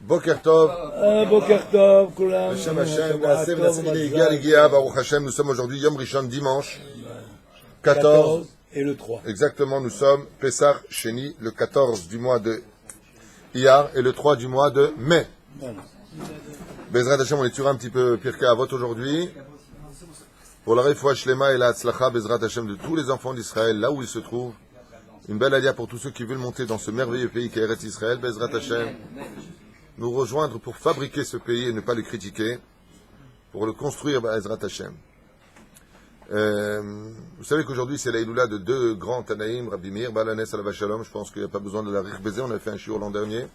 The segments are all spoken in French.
Boker Tov. Boker Tov, Kulam. Hashem Hashem, Naasev Nasri Lehigia Legia, Baruch Hashem, nous sommes aujourd'hui Yom Rishon, dimanche 14 et le 3. Exactement, nous sommes Pessah Sheni, le 14 du mois de Iyar et le 3 du mois de mai. Voilà. Bezrat Hashem, on est sur un petit peu Pirkei Avot aujourd'hui. Pour la Refoua Shlema et la Hatzlacha, Bezrat Hashem, de tous les enfants d'Israël, là où ils se trouvent. Une belle alia pour tous ceux qui veulent monter dans ce merveilleux pays qu'est Eretz Israël, Bezrat Hashem. Nous rejoindre pour fabriquer ce pays et ne pas le critiquer, pour le construire, Bezrat Hashem. Vous savez qu'aujourd'hui c'est la Iloula de deux grands Tanaïm, Rabbi Meir Baal HaNes alav Shalom, je pense qu'il n'y a pas besoin de la Rikhbezé, on a fait un shiur l'an dernier.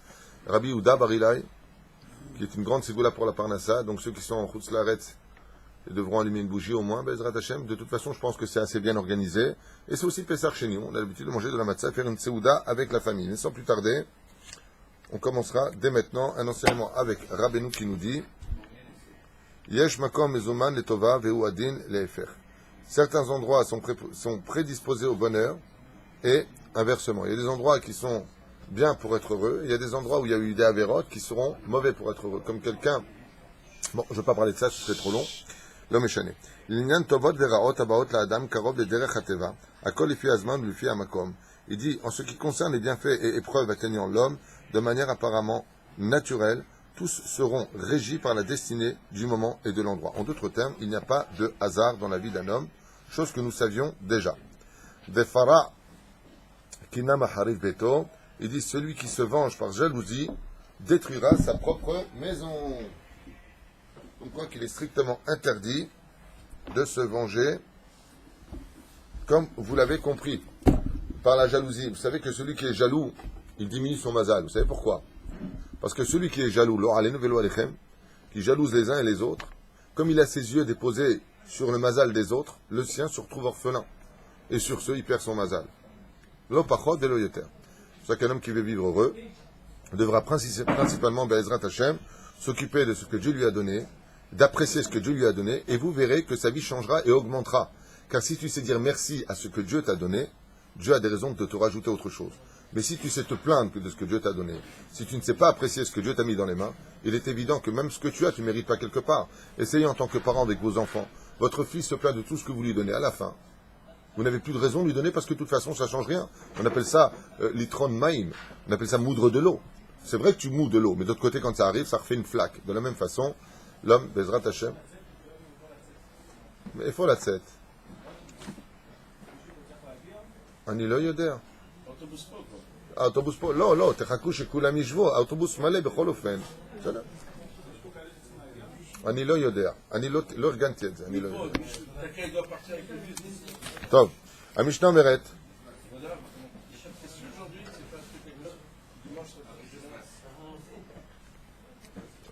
Rabbi Yehuda Bar Ilai, qui est une grande ségoula pour la Parnassa, donc ceux qui sont en Chutz Laaretz devront allumer une bougie au moins, Bezrat Hashem. De toute façon, je pense que c'est assez bien organisé. Et c'est aussi Pessah chez nous, on a l'habitude de manger de la matzah, faire une séouda avec la famille. Mais sans plus tarder, on commencera dès maintenant un enseignement avec Rabbeinu qui nous dit Yesh makom mezuman letova ve'u adin le'efer. Certains endroits sont prédisposés au bonheur et inversement. Il y a des endroits qui sont bien pour être heureux, et il y a des endroits où il y a eu des avérotes qui seront mauvais pour être heureux. Comme quelqu'un, bon, je ne vais pas parler de ça, c'est trop long. L'homme est chané. L'inyan tovot veraot abaot la adam karov le derech hateva, akol lifi azman lifi amakom. Il dit, en ce qui concerne les bienfaits et épreuves atteignant l'homme, de manière apparemment naturelle, tous seront régis par la destinée du moment et de l'endroit. En d'autres termes, il n'y a pas de hasard dans la vie d'un homme, chose que nous savions déjà. Vefara kinam harif beto, il dit, celui qui se venge par jalousie détruira sa propre maison. On croit qu'il est strictement interdit de se venger, comme vous l'avez compris, par la jalousie. Vous savez que celui qui est jaloux, il diminue son mazal. Vous savez pourquoi? Parce que celui qui est jaloux, qui jalouse les uns et les autres, comme il a ses yeux déposés sur le mazal des autres, le sien se retrouve orphelin. Et sur ce, il perd son mazal. Lo pachot de lo yoter. C'est pour ça qu'un homme qui veut vivre heureux devra principalement, Be'ezrat Hashem, s'occuper de ce que Dieu lui a donné, d'apprécier ce que Dieu lui a donné, et vous verrez que sa vie changera et augmentera. Car si tu sais dire merci à ce que Dieu t'a donné, Dieu a des raisons de te rajouter autre chose. Mais si tu sais te plaindre de ce que Dieu t'a donné, si tu ne sais pas apprécier ce que Dieu t'a mis dans les mains, il est évident que même ce que tu as, tu ne mérites pas quelque part. Essayez en tant que parent avec vos enfants. Votre fils se plaint de tout ce que vous lui donnez. À la fin, vous n'avez plus de raison de lui donner parce que de toute façon, ça ne change rien. On appelle ça litron maïm. On appelle ça moudre de l'eau. C'est vrai que tu mouds de l'eau, mais d'autre côté, quand ça arrive, ça refait une flaque. De la même façon, l'homme, Bezrat Hashem. Mais il faut la tête. אני לא יודע. האוטובוס פה, לא, תחכו שכולם ישבו, האוטובוס מלא בכל אופן. בסדר. אני לא יודע, אני לא ארגנתי את זה, אני לא יודע. טוב, המשנה אומרת,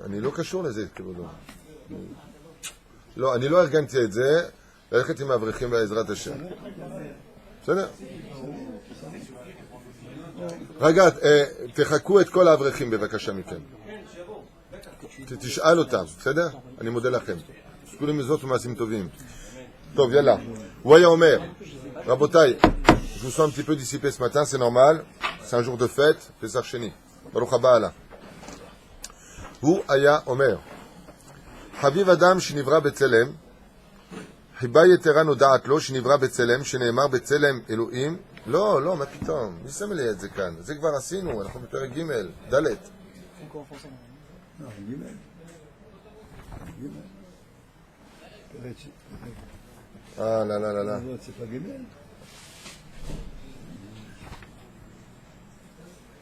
אני לא קשור לזה, כבודו. לא, אני לא ארגנתי את זה, ללכת עם האברכים בעזרת השם. בסדר? רגע, תחכו את כל האברכים בבקשה מכם. תשאל אותם, בסדר? אני מודה לכם. כולם מזאת ומעשים טובים. טוב, יאללה. הוא היה אומר, רבותיי, je vous sens un petit peu dissipé ce matin, c'est normal. C'est un jour de fête, Pessah Sheni. ברוך הבא הלאה. הוא היה אומר, חביב אדם שנברא בצלם, חיבה יתרה נודעת לו שנברא בצלם, שנאמר בצלם אלוהים. לא, מה פתאום? מי שם לי את זה כאן? זה כבר עשינו, אנחנו בפרק ג' ד'. לא.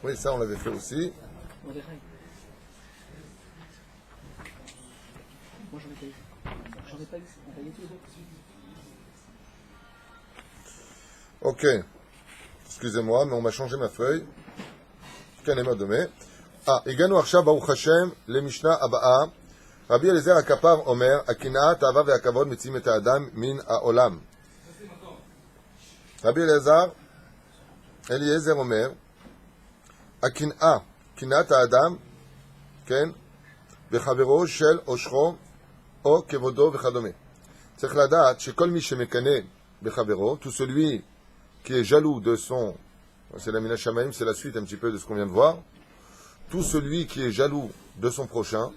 Oui, ça on l'avait fait aussi. Moi j'en ai pas eu. Ok. Excusez-moi, mais on m'a changé ma feuille. Kanema Domé. הגענו עכשיו, ברוך השם, למשנה הבאה. רבי אליעזר הכפר אומר, הקנאה, התאווה והכבוד מציעים את האדם מן העולם. רבי אליעזר אומר, הקנאה, קנאת האדם, כן, בחברו של עושרו, או כבודו וכדומה. צריך לדעת שכל מי שמקנא בחברו, tout celui qui est jaloux de son, c'est la Mina Shamaim, c'est la suite un petit peu de ce qu'on vient de voir, tout celui qui est jaloux de son prochain,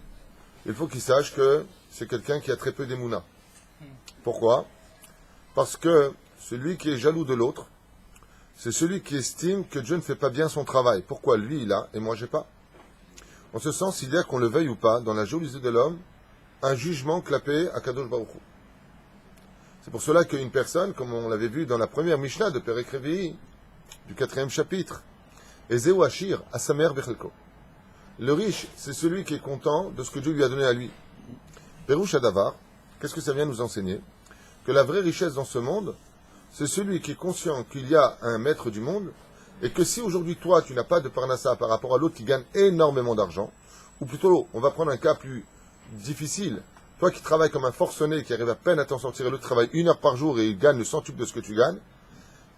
il faut qu'il sache que c'est quelqu'un qui a très peu d'émouna. Pourquoi? Parce que celui qui est jaloux de l'autre, c'est celui qui estime que Dieu ne fait pas bien son travail. Pourquoi lui il a et moi j'ai pas? En ce sens, il y a, qu'on le veuille ou pas, dans la jalousie de l'homme, un jugement clapé à Kadosh Baruch Hu. C'est pour cela qu'une personne, comme on l'avait vu dans la première Mishnah de Perek Revi'i, du 4e chapitre, Ezeu Ashir, Asamer Bechelko. Le riche, c'est celui qui est content de ce que Dieu lui a donné à lui. Perouche Adavar, qu'est-ce que ça vient nous enseigner? Que la vraie richesse dans ce monde, c'est celui qui est conscient qu'il y a un maître du monde, et que si aujourd'hui toi tu n'as pas de parnassa par rapport à l'autre qui gagne énormément d'argent, ou plutôt on va prendre un cas plus difficile, toi qui travailles comme un forcené, qui arrive à peine à t'en sortir, et l'autre travaille 1 heure par jour et il gagne le centuple de ce que tu gagnes,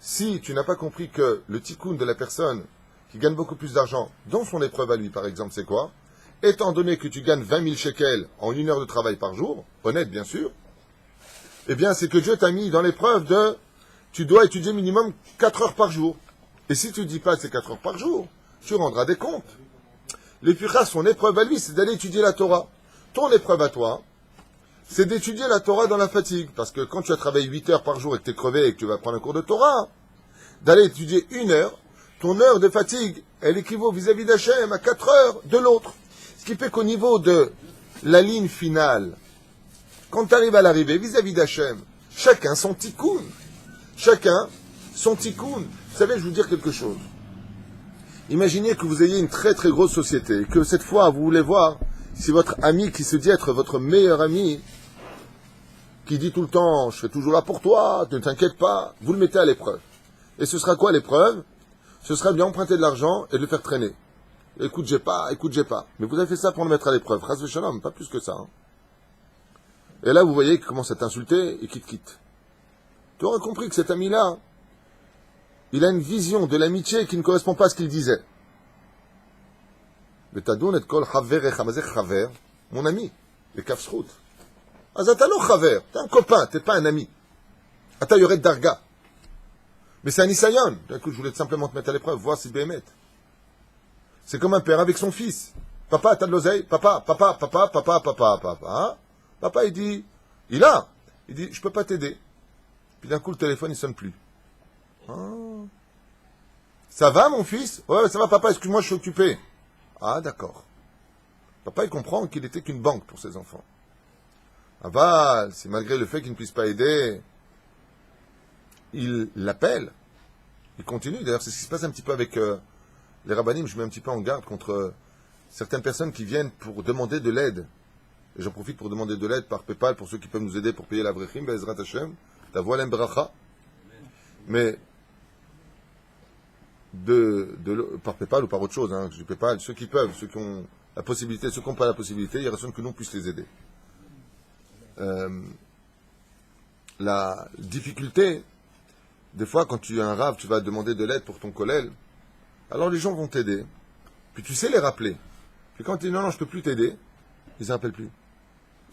si tu n'as pas compris que le tikkun de la personne qui gagne beaucoup plus d'argent, dans son épreuve à lui par exemple, c'est quoi? Étant donné que tu gagnes 20 000 shekels en 1 heure de travail par jour, honnête bien sûr, eh bien c'est que Dieu t'a mis dans l'épreuve de tu dois étudier minimum 4 heures par jour. Et si tu ne dis pas ces 4 heures par jour, tu rendras des comptes. L'épicha, son épreuve à lui, c'est d'aller étudier la Torah. Ton épreuve à toi, c'est d'étudier la Torah dans la fatigue. Parce que quand tu as travaillé 8 heures par jour et que tu es crevé et que tu vas prendre un cours de Torah, d'aller étudier 1 heure, ton heure de fatigue, elle équivaut vis-à-vis d'Hachem à 4 heures de l'autre. Ce qui fait qu'au niveau de la ligne finale, quand tu arrives à l'arrivée vis-à-vis d'Hachem, chacun son tikkun. Chacun son tikkun. Vous savez, je vais vous dire quelque chose. Imaginez que vous ayez une très très grosse société et que cette fois vous voulez voir si votre ami qui se dit être votre meilleur ami, qui dit tout le temps je serai toujours là pour toi, ne t'inquiète pas, vous le mettez à l'épreuve. Et ce sera quoi l'épreuve? Ce sera bien emprunter de l'argent et de le faire traîner. Écoute, j'ai pas. Mais vous avez fait ça pour le mettre à l'épreuve. Chas v'shalom, pas plus que ça. Hein. Et là, vous voyez qu'il commence à t'insulter et qu'il te quitte. Tu auras compris que cet ami-là, il a une vision de l'amitié qui ne correspond pas à ce qu'il disait. Mon ami, les kafsrout. Azatalo chaver, t'es un copain, t'es pas un ami. Ata yoret darga. Mais c'est un isayon. Écoute, je voulais simplement te mettre à l'épreuve, voir si bémet. C'est comme un père avec son fils. Papa, t'as de l'oseille? Papa. Papa, il dit, il dit, je peux pas t'aider. Puis d'un coup, le téléphone, il sonne plus. Ah. Ça va, mon fils? Ouais, ça va, papa, excuse-moi, je suis occupé. Ah, d'accord. Papa, il comprend qu'il n'était qu'une banque pour ses enfants. Aval, c'est malgré le fait qu'il ne puisse pas aider, il l'appelle. Il continue. D'ailleurs, c'est ce qui se passe un petit peu avec les rabbinim. Je mets un petit peu en garde contre certaines personnes qui viennent pour demander de l'aide. Et j'en profite pour demander de l'aide par PayPal pour ceux qui peuvent nous aider pour payer la vrechim, Be'ezrat Hashem. T'avoilem bracha. Mais par PayPal ou par autre chose, hein, je dis PayPal, ceux qui peuvent, ceux qui ont la possibilité, ceux qui n'ont pas la possibilité, il y a raison que nous puissions les aider. La difficulté, des fois, quand tu es un rave, tu vas demander de l'aide pour ton collègue, alors les gens vont t'aider, puis tu sais les rappeler. Puis quand tu dis non, je ne peux plus t'aider, ils ne se rappellent plus.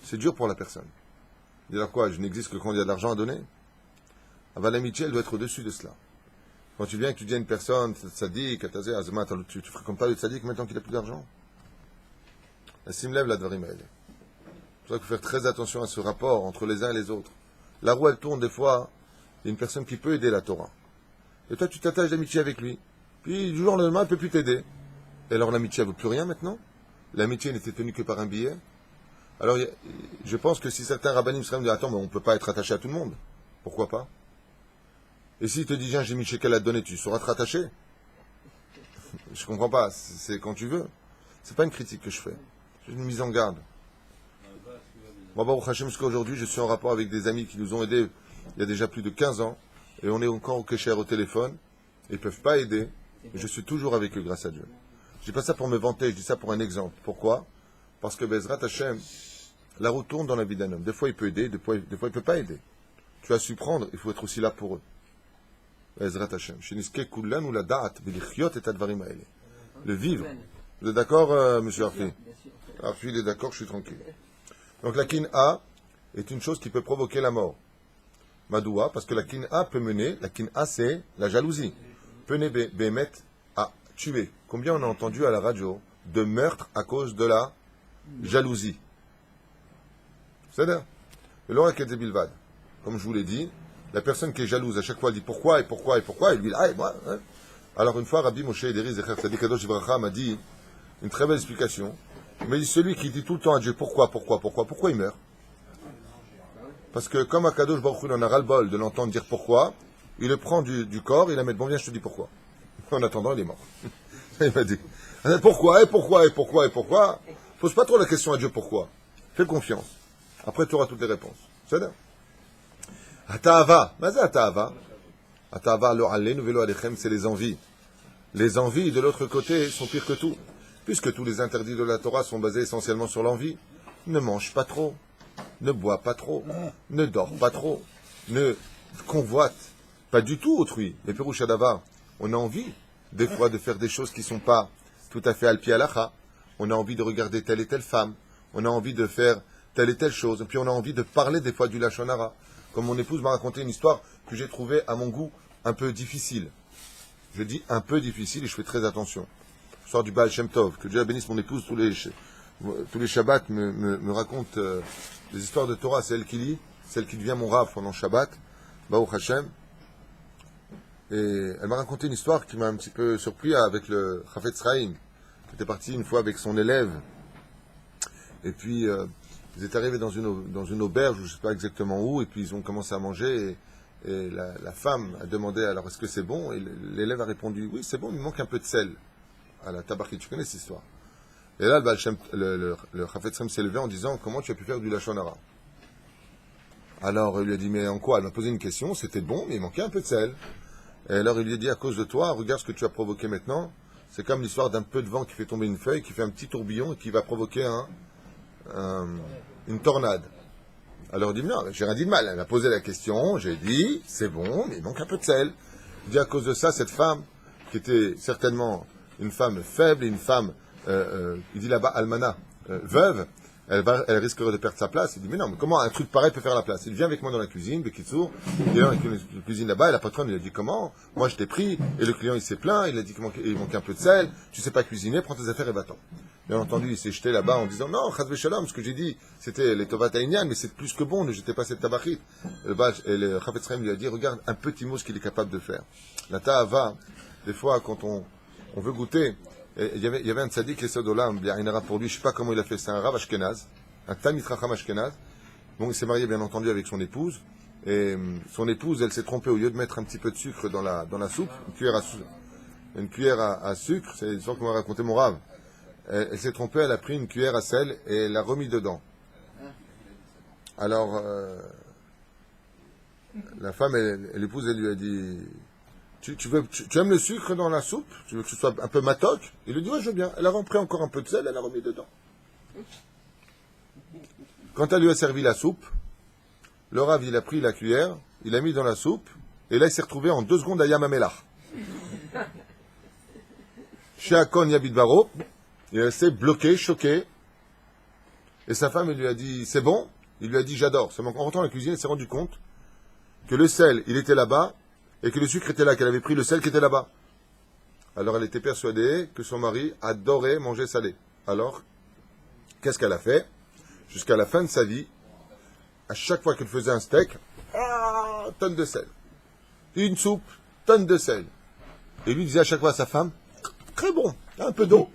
C'est dur pour la personne. Dire quoi, je n'existe que quand il y a de l'argent à donner. L'amitié, elle doit être au-dessus de cela. Quand tu viens et que tu dis à une personne, tzaddik, tu fréquentes pas le tzaddik maintenant qu'il n'a plus d'argent. La simlev, la dvarim elle. C'est pour ça qu'il faut faire très attention à ce rapport entre les uns et les autres. La roue, elle tourne des fois, il y a une personne qui peut aider la Torah. Et toi, tu t'attaches d'amitié avec lui. Puis, du jour au lendemain, elle ne peut plus t'aider. Et alors, l'amitié, elle ne vaut plus rien maintenant? L'amitié n'était tenue que par un billet? Alors, je pense que si certains rabbinim seraient me dire, attends, mais on ne peut pas être attaché à tout le monde. Pourquoi pas? Et s'il te dit, j'ai mis shekel à te donner, tu sauras te rattacher? Je comprends pas. C'est quand tu veux. C'est pas une critique que je fais. C'est une mise en garde. Moi, Baruch Hashem, jusqu'à aujourd'hui, je suis en rapport avec des amis qui nous ont aidés il y a déjà plus de 15 ans. Et on est encore au Kesher au téléphone. Et ils ne peuvent pas aider. Mais je suis toujours avec eux, grâce à Dieu. Je dis pas ça pour me vanter, je dis ça pour un exemple. Pourquoi? Parce que Bezrat Hashem, la roue tourne dans la vie d'un homme. Des fois, il peut aider, des fois, il ne peut pas aider. Tu as su prendre, il faut être aussi là pour eux. Bezrat Hashem. Le vivre. Vous êtes d'accord, monsieur Arfi? Arfi, il est d'accord, je suis tranquille. Donc la kin'a est une chose qui peut provoquer la mort. Madoua, parce que la kin'a peut mener, la kin'a c'est la jalousie, peut mener Bémet à tuer. Combien on a entendu à la radio de meurtre à cause de la jalousie. C'est-à-dire, le Laura qui était bilvad. Comme je vous l'ai dit, la personne qui est jalouse, à chaque fois, elle dit pourquoi, et pourquoi, et pourquoi, et lui dit, ah, et moi, hein. Alors une fois, Rabbi Moshe Ederi Zecher Tzadik Kadosh Ibracha m'a dit une très belle explication. Il m'a dit, celui qui dit tout le temps à Dieu pourquoi il meurt? Parce que comme Akadosh Baruch Hu en a ras-le-bol de l'entendre dire pourquoi, il le prend du corps, il la met, bon viens, je te dis pourquoi. En attendant, il est mort. Il m'a dit, pourquoi, et pourquoi, et pourquoi, et pourquoi? Pose pas trop la question à Dieu pourquoi. Fais confiance. Après, tu auras toutes les réponses. C'est ça. Ata'ava. Mais c'est Ata'ava. Ata'ava lo alenu velo alechem, c'est les envies. Les envies, de l'autre côté, sont pires que tout. Puisque tous les interdits de la Torah sont basés essentiellement sur l'envie. Ne mange pas trop. Ne bois pas trop. Ne dors pas trop. Ne convoite pas du tout autrui. Mais Pérouche Adava, on a envie, des fois, de faire des choses qui ne sont pas tout à fait al-pi alacha. On a envie de regarder telle et telle femme. On a envie de faire telle et telle chose. Et puis on a envie de parler des fois du Lachon Hara. Comme mon épouse m'a raconté une histoire que j'ai trouvée, à mon goût, un peu difficile. Je dis un peu difficile et je fais très attention. L'histoire du Baal Shem Tov. Que Dieu la bénisse mon épouse tous les Shabbats me raconte des histoires de Torah. C'est elle qui lit, celle qui devient mon Rav pendant Shabbat. Baruch Hashem. Et elle m'a raconté une histoire qui m'a un petit peu surpris avec le Chafetz Chaim, qui était parti une fois avec son élève. Et puis, ils étaient arrivés dans une auberge, je ne sais pas exactement où, et puis ils ont commencé à manger, et la femme a demandé, alors est-ce que c'est bon? Et l'élève a répondu, oui, c'est bon, il manque un peu de sel à la tabachit. Tu connais cette histoire? Et là, le Chafetz Chaim s'est levé en disant, comment tu as pu faire du Lachon Hara? Alors, il lui a dit, mais en quoi? Elle m'a posé une question, c'était bon, mais il manquait un peu de sel. Et alors il lui a dit, à cause de toi, regarde ce que tu as provoqué maintenant. C'est comme l'histoire d'un peu de vent qui fait tomber une feuille, qui fait un petit tourbillon et qui va provoquer une tornade. Alors il dit, non, j'ai rien dit de mal. Elle m'a posé la question, j'ai dit, c'est bon, mais il manque un peu de sel. Il dit, à cause de ça, cette femme, qui était certainement une femme faible et une femme, il dit là-bas, almana, veuve, elle risquerait de perdre sa place. Il dit, mais non, mais comment un truc pareil peut faire la place? Il vient avec moi dans la cuisine, Bekitsour, il est dans la cuisine là-bas, et la patronne lui a dit, comment? Moi je t'ai pris, et le client il s'est plaint, il a dit qu'il manquait un peu de sel, tu sais pas cuisiner, prends tes affaires et va-t'en. Bien entendu, il s'est jeté là-bas en disant, non, Chazve Shalom, ce que j'ai dit, c'était les Tovat Aïnian, mais c'est plus que bon, ne jetez pas cette tabachit. Et le Chafetz Chaim lui a dit, regarde un petit mot ce qu'il est capable de faire. La ta'ava, des fois, quand on veut goûter, il y avait un tzaddik, l'Esod Olam, bien pour lui, je sais pas comment il a fait, c'est un Rav Ashkenaz, un Talmid Chacham Ashkenaz. Bon, il s'est marié bien entendu avec son épouse, et son épouse, elle s'est trompée, au lieu de mettre un petit peu de sucre dans la soupe, une cuillère à sucre, c'est l'histoire qu'on m'a raconté mon Rav. Elle s'est trompée, elle a pris une cuillère à sel et elle l'a remis dedans. Alors, la femme, l'épouse, elle lui a dit, tu aimes le sucre dans la soupe? Tu veux que ce soit un peu matoc? Il lui dit, ouais, je veux bien. Elle a repris encore un peu de sel, elle l'a remis dedans. Quand elle lui a servi la soupe, le Rav, il a pris la cuillère, il l'a mis dans la soupe, et là, il s'est retrouvé en 2 secondes à Yamamelach. Chez Akon Yabid Baro, il est resté bloqué, choqué, et sa femme, elle lui a dit, c'est bon? Il lui a dit, j'adore. En rentrant dans la cuisine, il s'est rendu compte que le sel, il était là-bas, et que le sucre était là, qu'elle avait pris le sel qui était là-bas. Alors elle était persuadée que son mari adorait manger salé. Alors, qu'est-ce qu'elle a fait? Jusqu'à la fin de sa vie, à chaque fois qu'elle faisait un steak, tonne de sel. Une soupe, tonne de sel. Et lui disait à chaque fois à sa femme, très bon, un peu d'eau.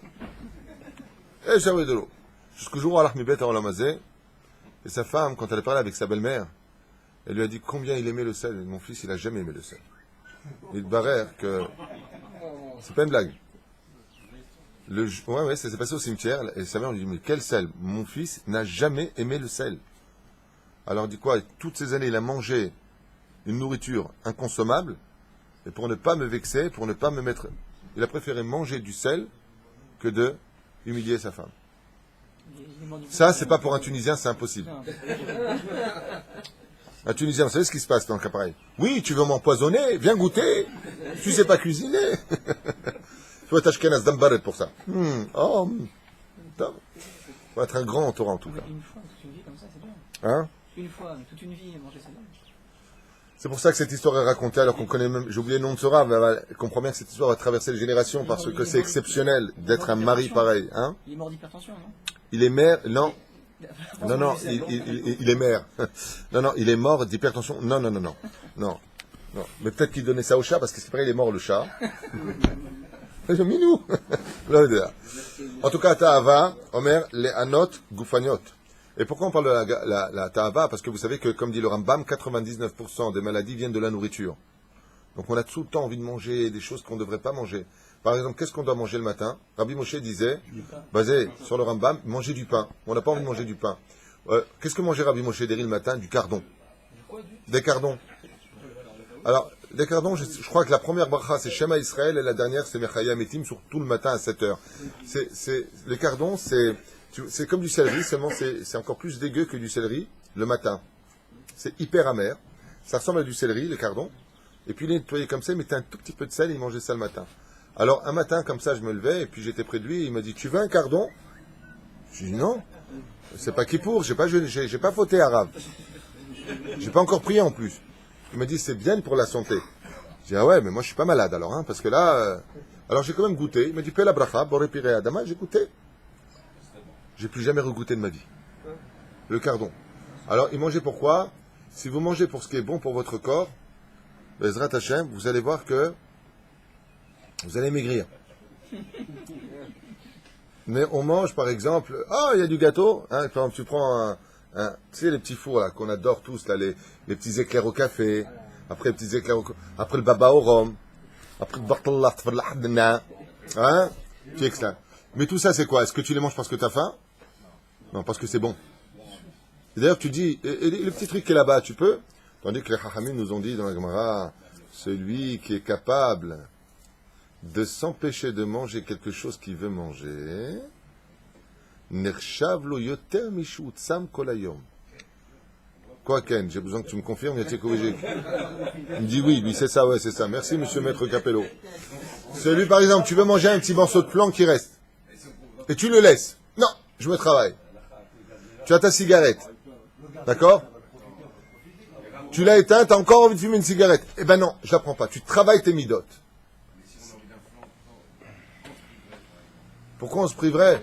Et j'avais de l'eau. Jusqu'au jour où Allah m'y en lamazé. Et sa femme, quand elle a parlé avec sa belle-mère, elle lui a dit combien il aimait le sel. Et mon fils, il a jamais aimé le sel. Il paraît que c'est pas une blague. Ouais, ça s'est passé au cimetière, et sa mère lui dit, mais quel sel? Mon fils n'a jamais aimé le sel. Alors, il dit quoi? Toutes ces années, il a mangé une nourriture inconsommable, et pour ne pas me vexer, pour ne pas me mettre... Il a préféré manger du sel que de humilier sa femme. Ça, c'est pas pour un Tunisien, c'est impossible. Un Tunisien, vous savez ce qui se passe dans le cas pareil? Oui, tu veux m'empoisonner? Viens goûter. Tu sais pas cuisiner. Il faut être Ashkenaz d'Ambaret pour ça. Il faut être un grand entourant en tout cas. Une fois, toute une vie comme ça, c'est bien. Hein? Une fois, toute une vie, manger ça. C'est pour ça que cette histoire est racontée, alors qu'on connaît même, j'ai oublié le nom de ce rave, mais elle comprend bien que cette histoire va traverser les générations parce que c'est exceptionnel d'être un mari pareil, hein. Il est mort d'hypertension, non? Il est maire, non. Non, il est maire. Non, il est mort d'hypertension. Non. Mais peut-être qu'il donnait ça au chat, parce que c'est pareil, il est mort le chat. Minou. En tout cas, Ta'ava, Omer, les Anot, Goufaniot. Et pourquoi on parle de la Ta'ava? Parce que vous savez que, comme dit le Rambam, 99% des maladies viennent de la nourriture. Donc on a tout le temps envie de manger des choses qu'on ne devrait pas manger. Par exemple, qu'est-ce qu'on doit manger le matin? Rabbi Moshe disait, basé sur le Rambam, manger du pain. On n'a pas envie de manger du pain. Qu'est-ce que mangeait Rabbi Moshe Deri le matin? Du cardon. Des cardons. Alors, des cardons, je crois que la première bracha c'est Shema Israël et la dernière c'est Mechaya Metim, surtout le matin à 7 heures. Les cardons, c'est comme du céleri, seulement c'est encore plus dégueu que du céleri le matin. C'est hyper amer. Ça ressemble à du céleri, les cardons. Et puis il est nettoyé comme ça, il mettait un tout petit peu de sel et il mangeait ça le matin. Alors un matin comme ça, je me levais et puis j'étais près de lui et il m'a dit, tu veux un cardon? Je dis non, c'est pas Kippour, j'ai pas fauté arabe. J'ai pas encore prié en plus. Il m'a dit, c'est bien pour la santé. J'ai dit, ah ouais, mais moi je suis pas malade alors, hein, parce que là... Alors j'ai quand même goûté. Il m'a dit, Pela bracha, boré piré adama, j'ai goûté. J'ai plus jamais regoûté de ma vie. Le cardon. Alors il mangeait pourquoi? Si vous mangez pour ce qui est bon pour votre corps, Bezrat Hashem, vous allez voir que vous allez maigrir. Mais on mange par exemple, il y a du gâteau, hein, par exemple tu prends tu sais les petits fours là qu'on adore tous là, les petits éclairs au café, après les petits éclairs après le baba au rhum, après le bartallah tfarlah, hein, tu exclaimes. Mais tout ça c'est quoi? Est-ce que tu les manges parce que tu as faim? Non, parce que c'est bon. Et d'ailleurs tu dis, et le petit truc qui est là-bas, tu peux? Tandis que les Chachamim nous ont dit dans la Gemara, celui qui est capable de s'empêcher de manger quelque chose qu'il veut manger, Nershav lo yoter mishu tsam kolayom. Quoi, Ken? J'ai besoin que tu me confirmes, il me dit oui, c'est ça, ouais, c'est ça. Merci, monsieur Maître Capello. Celui, par exemple, tu veux manger un petit morceau de flan qui reste, et tu le laisses. Non, je me travaille. Tu as ta cigarette. D'accord? Tu l'as éteinte, tu as encore envie de fumer une cigarette. Eh ben non, je la prends pas. Tu travailles tes midotes. Pourquoi on se priverait?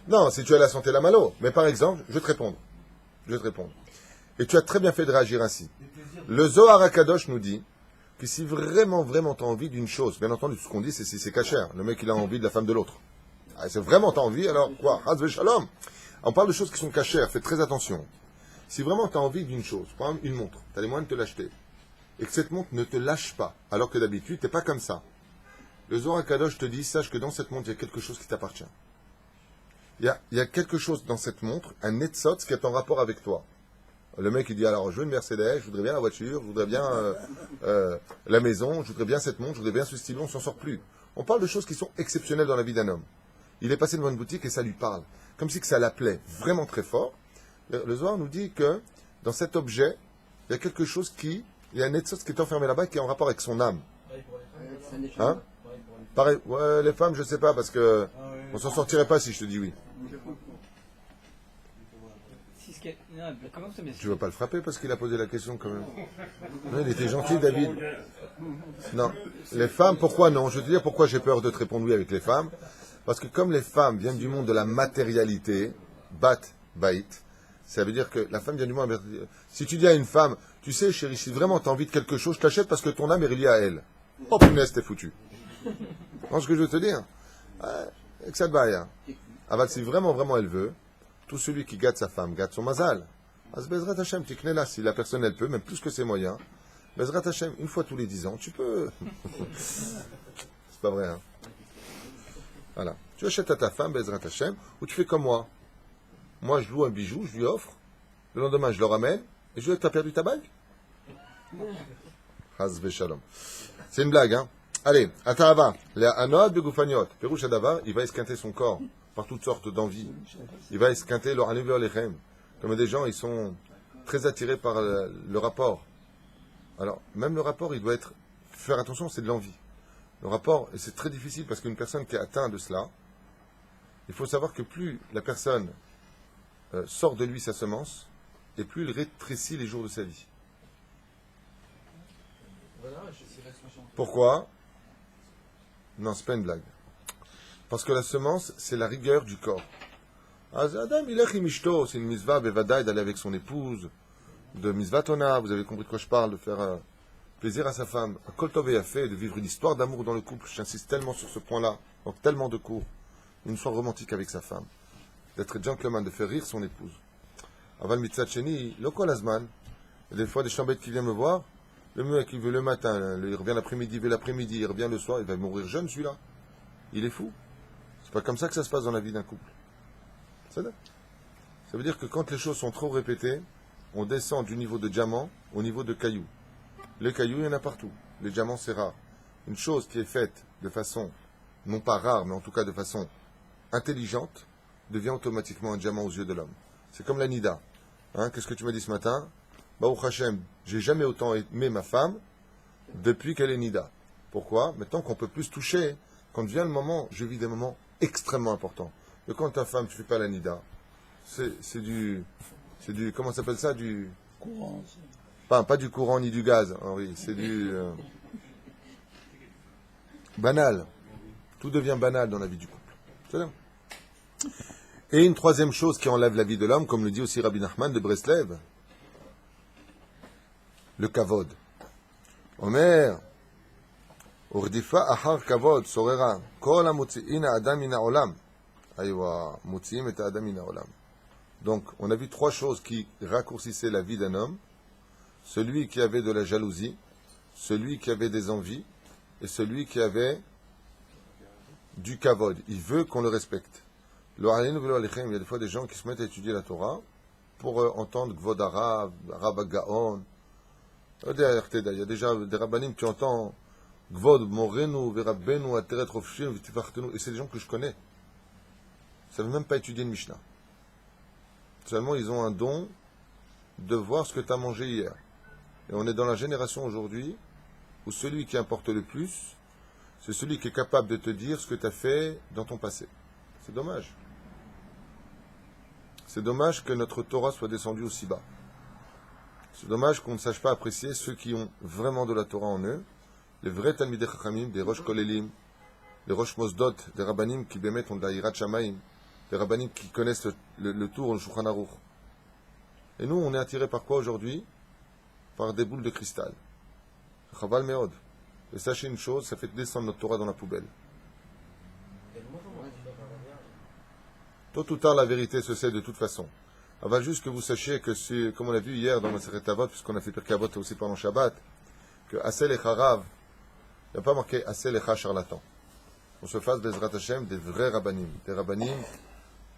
Non, si tu as la santé, la malo. Mais par exemple, je vais te répondre. Et tu as très bien fait de réagir ainsi. Le Zohar HaKadosh nous dit que si vraiment, vraiment tu as envie d'une chose, bien entendu, tout ce qu'on dit, c'est cachère. Le mec, il a envie de la femme de l'autre. Ah, c'est vraiment tu as envie, alors quoi? Haz v'shalom. On parle de choses qui sont cachères, fais très attention. Si vraiment tu as envie d'une chose, par exemple une montre, tu as les moyens de te l'acheter, et que cette montre ne te lâche pas, alors que d'habitude, tu n'es pas comme ça. Le Zohar HaKadosh te dit, sache que dans cette montre, il y a quelque chose qui t'appartient. Il y a quelque chose dans cette montre, un netzot, qui est en rapport avec toi. Le mec, il dit, alors, je veux une Mercedes, je voudrais bien la voiture, je voudrais bien la maison, je voudrais bien cette montre, je voudrais bien ce stylo, on s'en sort plus. On parle de choses qui sont exceptionnelles dans la vie d'un homme. Il est passé devant une boutique et ça lui parle. Comme si que ça l'appelait vraiment très fort. Le Zohar nous dit que dans cet objet, il y a quelque chose il y a un netzot qui est enfermé là-bas, qui est en rapport avec son âme. Hein? Pareil, ouais, les femmes, je sais pas, parce que on s'en sortirait pas si je te dis oui. Tu vas pas le frapper parce qu'il a posé la question quand même. Non, il était gentil, David. Non. Les femmes, pourquoi non? Je vais te dire pourquoi j'ai peur de te répondre oui avec les femmes. Parce que comme les femmes viennent du monde de la matérialité, bat, bait, ça veut dire que la femme vient du monde... Si tu dis à une femme, tu sais chérie, si vraiment tu as envie de quelque chose, je t'achète parce que ton âme est reliée à elle. Oh punaise, t'es foutu. Tu vois ce que je veux te dire? Et que ça te va rien. Alors si vraiment, vraiment elle veut, tout celui qui gâte sa femme gâte son mazal. Bezrat Hashem, tikne là, si la personne elle peut, même plus que ses moyens. Bezrat Hashem, une fois tous les 10 ans, tu peux. C'est pas vrai, hein? Voilà. Tu achètes à ta femme, Bezrat Hashem, ou tu fais comme moi. Moi, je loue un bijou, je lui offre. Le lendemain, je le ramène. Et je lui dis, t'as perdu ta bague? Haz v'shalom. C'est une blague, hein? Allez, Atahava, les Anod de Goufaniot. Pérouche Adava, il va esquinter son corps par toutes sortes d'envies. Il va esquinter leur anuver lechem. Comme des gens, ils sont très attirés par le rapport. Alors, même le rapport, il doit être... Faire attention, c'est de l'envie. Le rapport, et c'est très difficile parce qu'une personne qui est atteinte de cela, il faut savoir que plus la personne sort de lui sa semence, et plus il rétrécit les jours de sa vie. Pourquoi? Non, c'est pas une blague. Parce que la semence, c'est la rigueur du corps. Adam, il est mishto, c'est une misva, bevadaï, d'aller avec son épouse, de misvatona, vous avez compris de quoi je parle, de faire plaisir à sa femme. Kol tov a fait de vivre une histoire d'amour dans le couple, j'insiste tellement sur ce point-là, donc tellement de cours. Une histoire romantique avec sa femme. D'être gentleman, de faire rire son épouse. Aval mitzat sheni, lo kol azman. Des fois, des chambêtes qui viennent me voir, le mec, il veut le matin, il revient l'après-midi, il veut l'après-midi, il revient le soir, il va mourir jeune, celui-là. Il est fou. C'est pas comme ça que ça se passe dans la vie d'un couple. Ça veut dire que quand les choses sont trop répétées, on descend du niveau de diamant au niveau de cailloux. Les cailloux, il y en a partout. Les diamants, c'est rare. Une chose qui est faite de façon, non pas rare, mais en tout cas de façon intelligente, devient automatiquement un diamant aux yeux de l'homme. C'est comme la nida. Hein, qu'est-ce que tu m'as dit ce matin? Baruch Hashem, j'ai jamais autant aimé ma femme depuis qu'elle est nida. Pourquoi? Maintenant qu'on peut plus se toucher, quand vient le moment, je vis des moments extrêmement importants. Mais quand ta femme, tu fais pas la nida, c'est du, comment ça s'appelle ça, du Courant. pas du courant ni du gaz, Henri, c'est du banal. Tout devient banal dans la vie du couple. C'est ça. Et une troisième chose qui enlève la vie de l'homme, comme le dit aussi Rabbi Nachman de Breslev, le kavod. Omer, urdifa achar kavod, sorera, kol hamotzi'ina adam min ha'olam. Aywa, motzi'im et adam min ha'olam. Donc, on a vu trois choses qui raccourcissaient la vie d'un homme. Celui qui avait de la jalousie, celui qui avait des envies, et celui qui avait du kavod. Il veut qu'on le respecte. Il y a des fois des gens qui se mettent à étudier la Torah pour entendre Gvod Arav, Arav Gaon. Il y a déjà des rabbanim, tu entends Gvod Morenu, Verabbenu, Ateret Rofshim, Vitifartenu, et c'est des gens que je connais. Ils ne savent même pas étudier une Mishnah. Seulement, ils ont un don de voir ce que tu as mangé hier. Et on est dans la génération aujourd'hui où celui qui importe le plus, c'est celui qui est capable de te dire ce que tu as fait dans ton passé. C'est dommage. C'est dommage que notre Torah soit descendue aussi bas. C'est dommage qu'on ne sache pas apprécier ceux qui ont vraiment de la Torah en eux, les vrais Talmidei Chachamim, des Rosh Kolelim, des Rosh Mosdot, des Rabbanim qui bémettent ont de la Hirat Shamayim, des Rabbanim qui connaissent le tour, le Shulchan Aruch. Et nous, on est attirés par quoi aujourd'hui? Par des boules de cristal. Chaval Meod. Et sachez une chose, ça fait descendre notre Torah dans la poubelle. Tôt ou tard, la vérité se sait de toute façon. Avant juste que vous sachiez que c'est, comme on l'a vu hier dans Maseret Avot, puisqu'on a fait Pirkei Avot aussi pendant Shabbat, que Asel et Charav, il n'y a pas marqué Asel et charlatan. On se fasse des Hashem, des vrais rabbanim, des rabbanim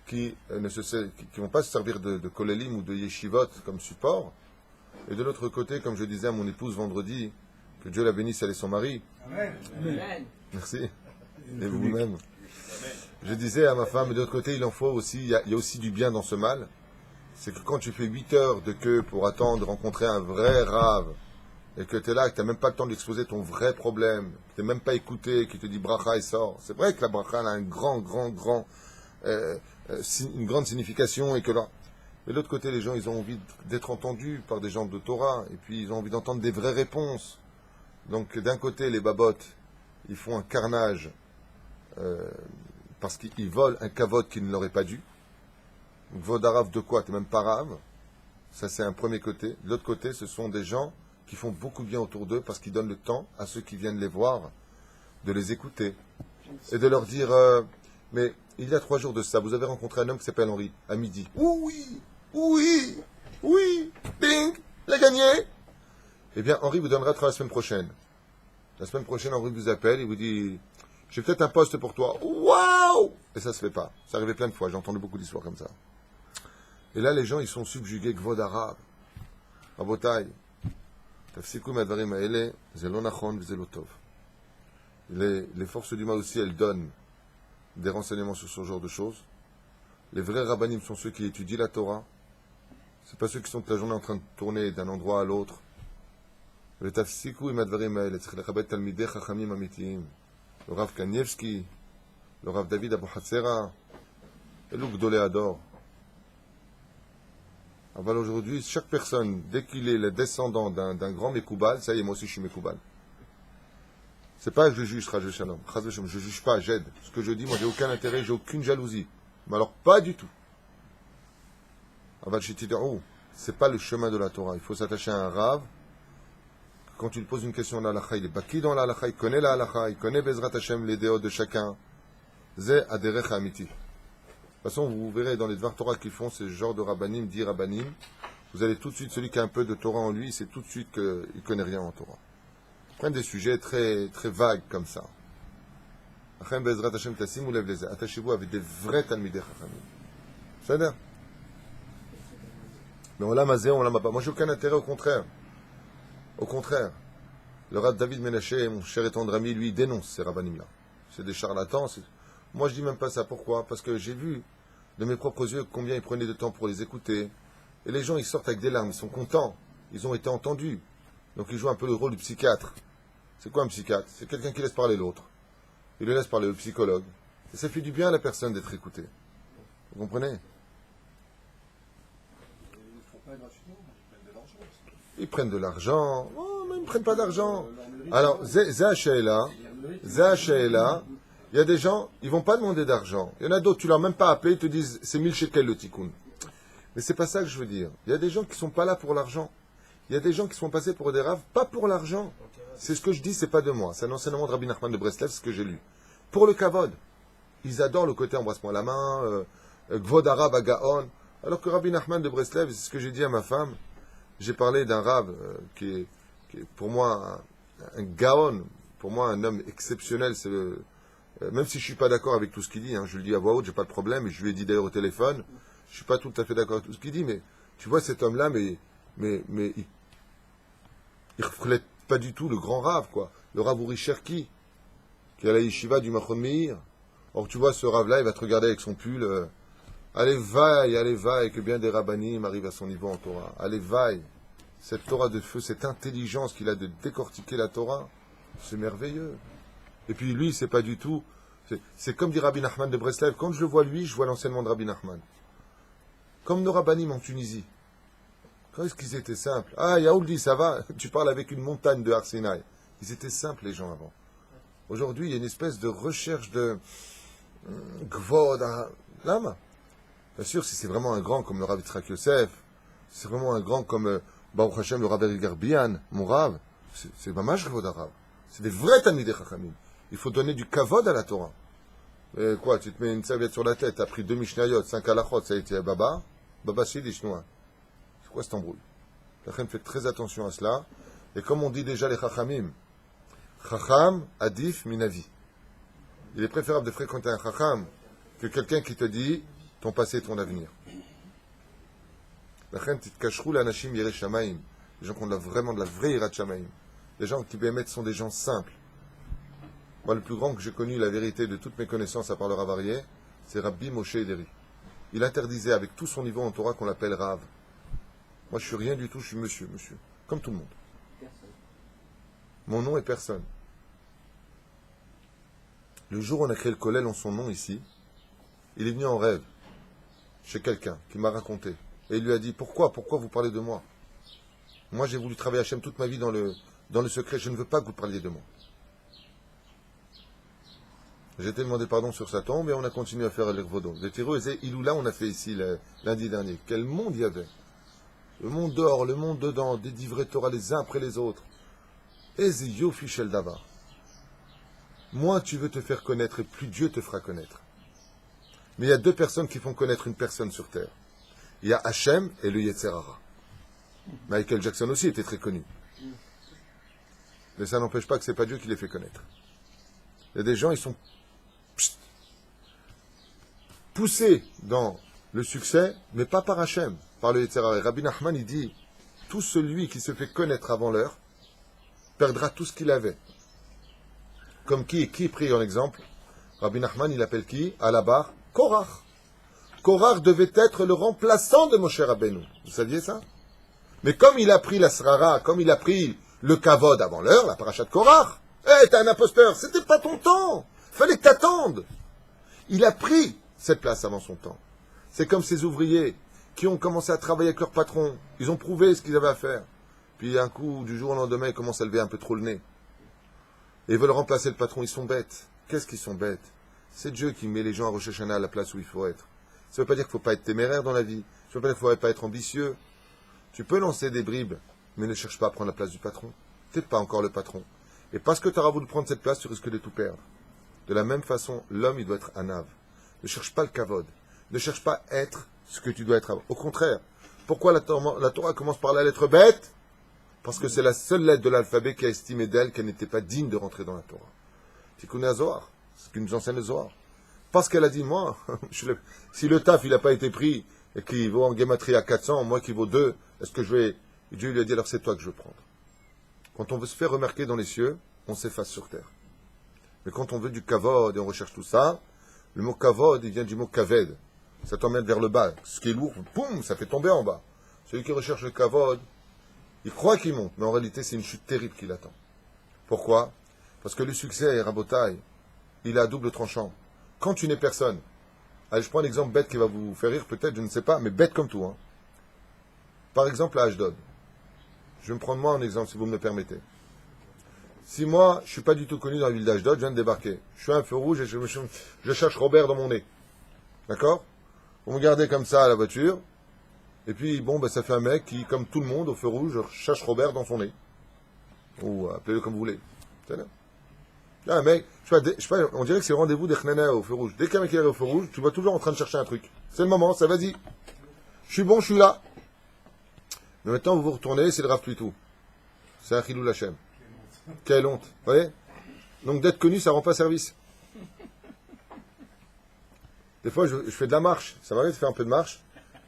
qui ne vont pas se servir de kolelim ou de yeshivot comme support. Et de l'autre côté, comme je disais à mon épouse vendredi, que Dieu la bénisse, elle et son mari. Amen. Merci. Et vous-même. Je disais à ma femme, de l'autre côté, il en faut aussi, il y a aussi du bien dans ce mal. C'est que quand tu fais 8 heures de queue pour attendre de rencontrer un vrai rave, et que tu es là, que tu n'as même pas le temps d'exposer ton vrai problème, que tu n'es même pas écouté, qui te dit bracha et sort. C'est vrai que la bracha elle a une grande signification et que là. Mais de l'autre côté, les gens, ils ont envie d'être entendus par des gens de Torah, et puis ils ont envie d'entendre des vraies réponses. Donc d'un côté, les babottes, ils font un carnage parce qu'ils volent un kavod qui ne leur est pas dû. Vodarav de quoi? Tu n'es même pas rave. Ça, c'est un premier côté. De l'autre côté, ce sont des gens qui font beaucoup de bien autour d'eux parce qu'ils donnent le temps à ceux qui viennent les voir de les écouter et de leur dire mais il y a 3 jours de ça, vous avez rencontré un homme qui s'appelle Henri, à midi. Oui, bing, il a gagné. Eh bien, Henri vous donnera la semaine prochaine. La semaine prochaine, Henri vous appelle et vous dit j'ai peut-être un poste pour toi. Waouh! Et ça se fait pas. Ça arrivait plein de fois, j'ai entendu beaucoup d'histoires comme ça. Et là, les gens, ils sont subjugués, Gvod Arav. Rabotai. Tafsikou madvarim haele, ze lo nachon v'ze lo tov. Les forces du mal aussi, elles donnent des renseignements sur ce genre de choses. Les vrais rabbanim sont ceux qui étudient la Torah. C'est pas ceux qui sont toute la journée en train de tourner d'un endroit à l'autre. Le tafsikou madvarim haele, tzich lechabed talmidei chachamim amitiyim. Le Rav Kanievski, le Rav David Abu Hatzera, et le Gdolé Ador. Alors aujourd'hui, chaque personne, dès qu'il est le descendant d'un grand Mekoubal, ça y est, moi aussi je suis Mekoubal. C'est pas que je juge, Chaz Shalom. Je juge pas, j'aide. Ce que je dis, moi, j'ai aucun intérêt, j'ai aucune jalousie. Mais alors, pas du tout. C'est pas le chemin de la Torah. Il faut s'attacher à un rave. Quand tu lui poses une question à l'halakha, il est baki dans l'halakha, il connaît la halakha, il connaît Bezrat Hashem, les déots de chacun. Zé aderech amiti. De toute façon, vous verrez dans les Dvar Torah qu'ils font, ces genres de rabbanim, dit rabbanim, vous allez tout de suite, celui qui a un peu de Torah en lui, c'est tout de suite qu'il ne connaît rien en Torah. Ils prennent des sujets très, très vagues comme ça. Achem Bezrat Hashem tassim ou lève les attachez-vous avec des vrais talmidei chachamim. C'est ça. Mais on l'a mazé, on l'a pas. Moi, j'ai aucun intérêt, au contraire. Au contraire. Le Rav David Menaché, mon cher et tendre ami, lui, dénonce ces rabbanim-là. C'est des charlatans. Moi, je dis même pas ça. Pourquoi? Parce que j'ai vu de mes propres yeux combien ils prenaient de temps pour les écouter. Et les gens, ils sortent avec des larmes. Ils sont contents. Ils ont été entendus. Donc, ils jouent un peu le rôle du psychiatre. C'est quoi un psychiatre? C'est quelqu'un qui laisse parler l'autre. Il le laisse parler le psychologue. Et ça fait du bien à la personne d'être écoutée. Vous comprenez? Ils prennent de l'argent. Oh, mais ils ne prennent pas d'argent. Alors, Zéachéla, il y a des gens, ils ne vont pas demander d'argent. Il y en a d'autres, tu ne leur as même pas appelé, ils te disent, c'est 1000 shekels le tikkun. Mais c'est pas ça que je veux dire. Il y a des gens qui ne sont pas là pour l'argent. Il y a des gens qui sont passés pour des raves, pas pour l'argent. C'est ce que je dis, c'est pas de moi. C'est un enseignement de Rabbi Nachman de Breslev, c'est ce que j'ai lu. Pour le kavod. Ils adorent le côté embrasse-moi la main, Gvod Arab à Gaon. Alors que Rabbi Nachman de Breslev, c'est ce que j'ai dit à ma femme. J'ai parlé d'un rave qui est pour moi un Gaon, pour moi un homme exceptionnel. Même si je ne suis pas d'accord avec tout ce qu'il dit, je le dis à voix haute, j'ai pas de problème, et je lui ai dit d'ailleurs au téléphone, je ne suis pas tout à fait d'accord avec tout ce qu'il dit, mais tu vois cet homme-là, mais il reflète pas du tout le grand rave, quoi. Le rave Uri Cherki, qui est à la yeshiva du Machon Meir. Or, tu vois, ce rave-là, il va te regarder avec son pull. Allez, vaille, que bien des rabbanim arrivent à son niveau en Torah. Allez, vaille. Cette Torah de feu, cette intelligence qu'il a de décortiquer la Torah, c'est merveilleux. Et puis lui, c'est pas du tout... C'est comme dit Rabbi Nachman de Breslev. Quand je le vois lui, je vois l'enseignement de Rabbi Nachman. Comme nos rabbanim en Tunisie. Quand est-ce qu'ils étaient simples? Ah, Yaoul dit, ça va, tu parles avec une montagne de Har Sinaï. Ils étaient simples, les gens, avant. Aujourd'hui, il y a une espèce de recherche de... Gvod, Lama. Bien sûr, si c'est vraiment un grand comme le Rav Yitzhak Yosef, si c'est vraiment un grand comme Baruch Hashem, le Rav Eric Garbian, mon Rav, c'est mamash Gvod Arav. C'est des vrais Talmidei Chachamim. Il faut donner du kavod à la Torah. Et quoi, tu te mets une serviette sur la tête, tu as pris 2 Mishnayot, 5 halachot, ça a été Baba Shiddish, noir. C'est quoi cette embrouille? Chachem fait très attention à cela. Et comme on dit déjà les Chachamim, Chacham adif minavi. Il est préférable de fréquenter un Chacham que quelqu'un qui te dit ton passé et ton avenir. Chachem titkashrou l'anashim yirei shamayim. Les gens qui ont vraiment de la vraie yirat shamayim. Les gens qui bémet sont des gens simples. Moi, le plus grand que j'ai connu, la vérité de toutes mes connaissances à part le Rav Aryeh, c'est Rabbi Moshe Ederi. Il interdisait avec tout son niveau en Torah qu'on l'appelle Rav. Moi, je suis rien du tout, je suis monsieur. Comme tout le monde. Mon nom est personne. Le jour où on a créé le Kollel en son nom ici, il est venu en rêve chez quelqu'un qui m'a raconté. Et il lui a dit, pourquoi vous parlez de moi? Moi, j'ai voulu travailler Hachem toute ma vie dans le secret. Je ne veux pas que vous parliez de moi. J'ai été demandé pardon sur sa tombe et on a continué à faire l'Irvodo. Le Tiro et Iloula, on a fait ici lundi dernier. Quel monde il y avait! Le monde dehors, le monde dedans, des divrei Torah les uns après les autres. Eze yofi shel davar. Moins tu veux te faire connaître et plus Dieu te fera connaître. Mais il y a 2 personnes qui font connaître une personne sur terre. Il y a Hachem et le Yetzer Hara. Michael Jackson aussi était très connu. Mais ça n'empêche pas que ce n'est pas Dieu qui les fait connaître. Il y a des gens, ils sont poussés dans le succès, mais pas par Hachem, par le Yetzer Hara. Rabbi Nachman, il dit, tout celui qui se fait connaître avant l'heure perdra tout ce qu'il avait. Comme qui pris en exemple? Rabbi Nachman, il appelle qui? À la barre, Korach. Korach devait être le remplaçant de Moshe Rabbeinu. Vous saviez ça? Mais comme il a pris la Srara, comme il a pris le Kavod avant l'heure, la paracha de Korach, t'es un imposteur, c'était pas ton temps. Fallait que t'attendes. Il a pris cette place avant son temps. C'est comme ces ouvriers qui ont commencé à travailler avec leur patron. Ils ont prouvé ce qu'ils avaient à faire. Puis un coup, du jour au lendemain, ils commencent à lever un peu trop le nez. et ils veulent remplacer le patron, ils sont bêtes. Qu'est-ce qu'ils sont bêtes? C'est Dieu qui met les gens à Rosh Hashanah à la place où il faut être. Ça ne veut pas dire qu'il ne faut pas être téméraire dans la vie. Ça ne veut pas dire qu'il ne faut pas être ambitieux. Tu peux lancer des bribes, mais ne cherche pas à prendre la place du patron. Tu n'es pas encore le patron. Et parce que tu auras voulu prendre cette place, tu risques de tout perdre. De la même façon, l'homme, il doit être anav. Ne cherche pas le kavod. Ne cherche pas à être ce que tu dois être avant. Au contraire, pourquoi la Torah commence par la lettre bête? Parce que c'est la seule lettre de l'alphabet qui a estimé d'elle qu'elle n'était pas digne de rentrer dans la Torah. Tu connais à Zohar, c'est ce qui nous enseigne le Zohar. Parce qu'elle a dit, moi, si le taf il n'a pas été pris et qu'il vaut en Gematria 400, moi qui vaut 2, est-ce que je vais... Et Dieu lui a dit, alors c'est toi que je veux prendre. Quand on veut se faire remarquer dans les cieux, on s'efface sur terre. Mais quand on veut du kavod et on recherche tout ça, le mot kavod, il vient du mot kaved. Ça t'emmène vers le bas. Ce qui est lourd, boum, ça fait tomber en bas. Celui qui recherche le kavod, il croit qu'il monte, mais en réalité, c'est une chute terrible qui l'attend. Pourquoi? Parce que le succès, Rabotai, il est à double tranchant. Quand tu n'es personne, allez, je prends un exemple bête qui va vous faire rire, peut-être, je ne sais pas, mais bête comme tout. Hein. Par exemple, à Ashdod. Je vais me prendre moi en exemple, si vous me le permettez. Si moi, je ne suis pas du tout connu dans la ville d'Ashdod, je viens de débarquer. Je suis à un feu rouge et je cherche Robert dans mon nez. D'accord? Vous me gardez comme ça à la voiture. Et puis, bon, ça fait un mec qui, comme tout le monde, au feu rouge, cherche Robert dans son nez. Ou appelez-le comme vous voulez. C'est là. Là, un mec, je sais pas, on dirait que c'est le rendez-vous des Chnana au feu rouge. Dès qu'un mec est au feu rouge, tu vois toujours en train de chercher un truc. C'est le moment, ça vas-y. Je suis bon, je suis là. Mais maintenant, vous vous retournez, c'est le Rav Tuitou. C'est un Chilou Lachem. Quelle honte. Vous voyez? Donc, d'être connu, ça rend pas service. Des fois, je fais de la marche. Ça m'arrive de faire un peu de marche.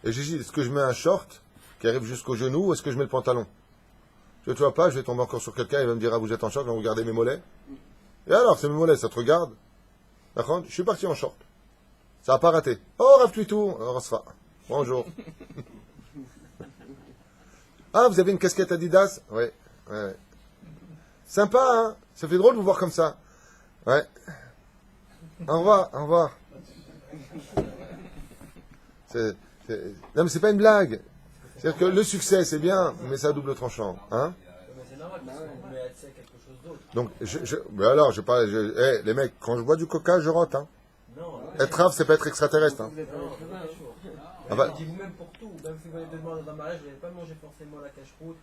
Et j'ai dit, est-ce que je mets un short qui arrive jusqu'au genou ou est-ce que je mets le pantalon? Tu vois pas, je vais tomber encore sur quelqu'un, il va me dire, ah, vous êtes en short, vous regardez mes mollets. Et alors, c'est mes mollets, ça te regarde? D'accord? Je suis parti en short. Ça n'a pas raté. Oh, Rav Tuitou. Alors, Rasfa. Bonjour. Ah, vous avez une casquette Adidas? Ouais. Sympa, hein? Ça fait drôle de vous voir comme ça. Ouais. Au revoir, au revoir. Non, mais c'est pas une blague. C'est-à-dire que le succès, c'est bien, mais c'est à double tranchant. Hein? Mais c'est normal, parce qu'on met accès à quelque chose d'autre. Donc, mais alors, je parle. Les mecs, quand je bois du coca, je rote. Hein? Non, être rave, c'est pas être extraterrestre. Hein? Ah bah, je dis vous-même pour tout, même si vous allez demander dans un mariage, vous n'allez pas manger forcément la cache-route,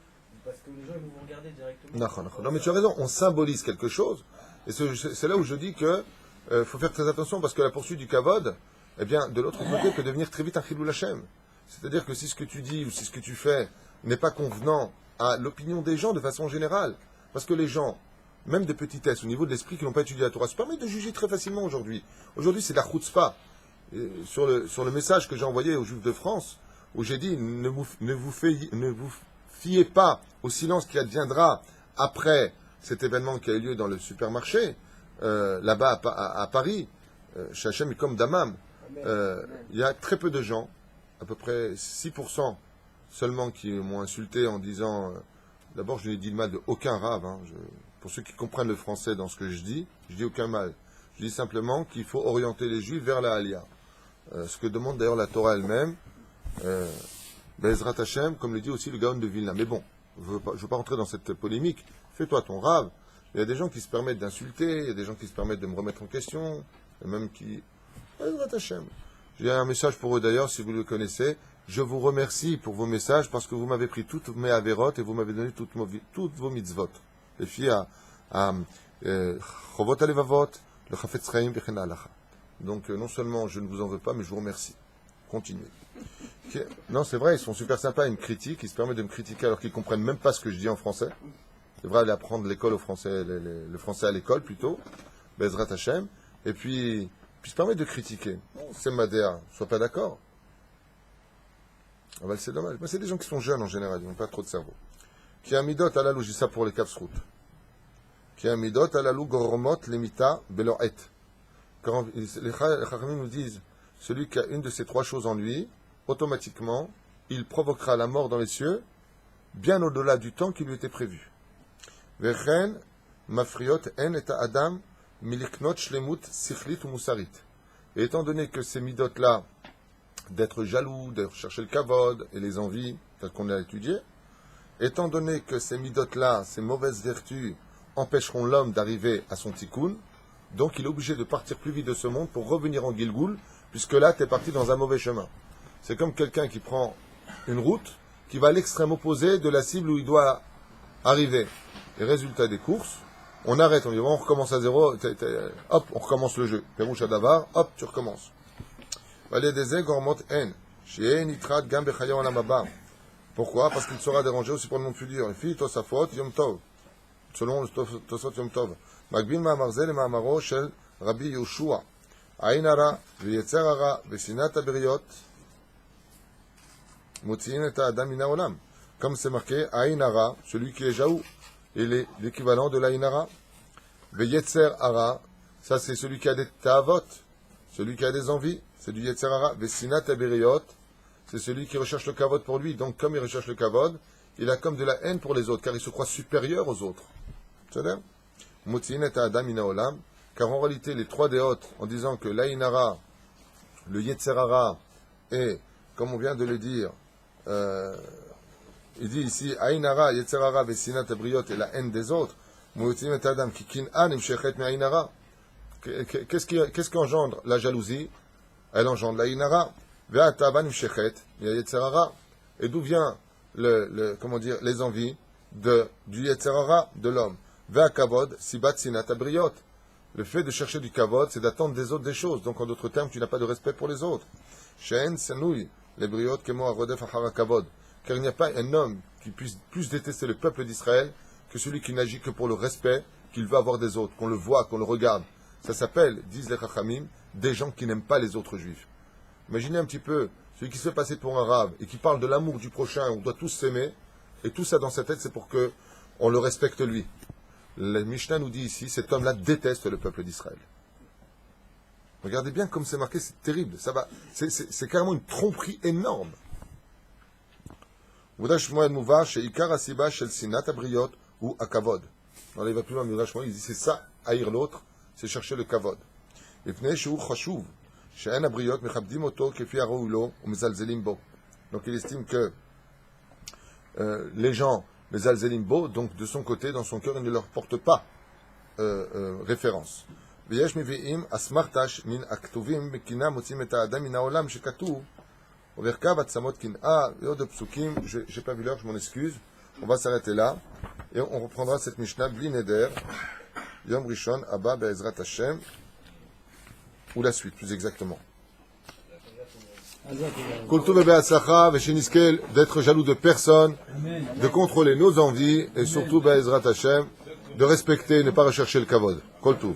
parce que les gens ils vont vous regarder directement. Non, mais tu as raison, on symbolise quelque chose, et c'est là où je dis que faut faire très attention, parce que la poursuite du kavod, eh bien, de l'autre côté, peut devenir très vite un chilou lachem. C'est-à-dire que si ce que tu dis ou si ce que tu fais n'est pas convenant à l'opinion des gens de façon générale, parce que les gens, même des petitesses au niveau de l'esprit qui n'ont pas étudié la Torah, se permettent de juger très facilement aujourd'hui. Aujourd'hui, c'est de la chutzpah. Sur le message que j'ai envoyé aux Juifs de France, où j'ai dit ne vous fiez pas au silence qui adviendra après cet événement qui a eu lieu dans le supermarché, là-bas à Paris, chez Hachem et comme Damam. Il y a très peu de gens, à peu près 6% seulement, qui m'ont insulté en disant d'abord, je n'ai dit le mal de aucun rave. Hein, pour ceux qui comprennent le français dans ce que je dis aucun mal. Je dis simplement qu'il faut orienter les Juifs vers la Aliyah. Ce que demande d'ailleurs la Torah elle-même, Bezrat Hashem, comme le dit aussi le Gaon de Vilna. Mais bon, je ne veux pas rentrer dans cette polémique. Fais-toi ton rave. Il y a des gens qui se permettent d'insulter, il y a des gens qui se permettent de me remettre en question, et même qui... Bezrat Hashem. J'ai un message pour eux d'ailleurs, si vous le connaissez. Je vous remercie pour vos messages parce que vous m'avez pris toutes mes avérotes et vous m'avez donné toutes vos mitzvot. Les filles à Chovot Alevavot, le Chafetz Chaim, Bechen Halacha. Donc, non seulement je ne vous en veux pas, mais je vous remercie. Continuez. Non, c'est vrai, ils sont super sympas, ils me critiquent, ils se permettent de me critiquer alors qu'ils ne comprennent même pas ce que je dis en français. C'est vrai, aller apprendre l'école au français, le français à l'école plutôt, Bezrat Hashem, et puis se permettent de critiquer. C'est Madéa, sois pas d'accord. Ah ben, c'est dommage. Mais c'est des gens qui sont jeunes en général, ils n'ont pas trop de cerveau. Qui a midot alalou, j'ai ça pour les capsroutes. Qui a midot alalou goromot lemita beloet. Quand les Chachamim nous disent, celui qui a une de ces trois choses en lui, automatiquement, il provoquera la mort dans les cieux, bien au-delà du temps qui lui était prévu. Vechen mafriot en et adam miliknot shlemut sichlit ou musarit. Et étant donné que ces midotes-là, d'être jaloux, de chercher le kavod et les envies, tel qu'on a étudié, étant donné que ces midotes-là, ces mauvaises vertus, empêcheront l'homme d'arriver à son tikkun. Donc il est obligé de partir plus vite de ce monde pour revenir en Gilgoul, puisque là, tu es parti dans un mauvais chemin. C'est comme quelqu'un qui prend une route qui va à l'extrême opposé de la cible où il doit arriver. Et résultat des courses, on arrête, on dit bon, on recommence à zéro, hop, on recommence le jeu. Perouche à Davar, hop, tu recommences. Pourquoi? Parce qu'il sera dérangé aussi pour le monde futur. Fi Tosafot Yom Tov. Selon le Tosafot Yom Tov. Makbil Ma'amar Ze le Ma'amaro shel Rabbi Yoshua. Ain hara v'yetzer hara v'sinat habriot motziin et ha'adam min ha'olam. Comme c'est marqué, Ain hara, celui qui est Jaou, il est l'équivalent de l'Ain hara. V'yetzer hara, ça c'est celui qui a des ta'avot, celui qui a des envies, c'est du yetzer hara. V'sinat habriot, c'est celui qui recherche le kavod pour lui. Donc, comme il recherche le kavod, il a comme de la haine pour les autres, car il se croit supérieur aux autres. C'est-à-dire, Motziin et Adam ina olam, car en réalité, les trois déotes, en disant que l'Ainara, le Yetzerara, et, comme on vient de le dire, il dit ici, Ainara, Yetzerara, Vesinat Abriot, et la haine des autres, Motziin et Adam, qui kin'an imshechet me Ainara. Qu'est-ce qui engendre la jalousie? Elle engendre l'Ainara. Et d'où vient les envies du Yetzerara de l'homme? Le fait de chercher du kavod, c'est d'attendre des autres des choses. Donc en d'autres termes, tu n'as pas de respect pour les autres. Car il n'y a pas un homme qui puisse plus détester le peuple d'Israël que celui qui n'agit que pour le respect qu'il veut avoir des autres, qu'on le voit, qu'on le regarde. Ça s'appelle, disent les Chachamim, des gens qui n'aiment pas les autres juifs. Imaginez un petit peu, celui qui se fait passer pour un rave et qui parle de l'amour du prochain, on doit tous s'aimer, et tout ça dans sa tête, c'est pour que on le respecte lui. Le Mishnah nous dit ici, cet homme-là déteste le peuple d'Israël. Regardez bien comme c'est marqué, c'est terrible. Ça va, c'est carrément une tromperie énorme. Dans les va plus loin, il dit c'est ça, haïr l'autre, c'est chercher le kavod. Donc il estime que les gens, les alzelimbo, donc de son côté, dans son cœur, il ne leur porte pas référence. Je n'ai pas vu l'heure, je m'en excuse. On va s'arrêter là et on reprendra cette Mishnah Bli Neder, Yom Rishon, Abba, Be'ezrat Hashem, ou la suite, plus exactement. D'être jaloux de personne, de contrôler nos envies et surtout, Be'ezrat Hashem, de respecter et ne pas rechercher le kavod. Kol Tuv.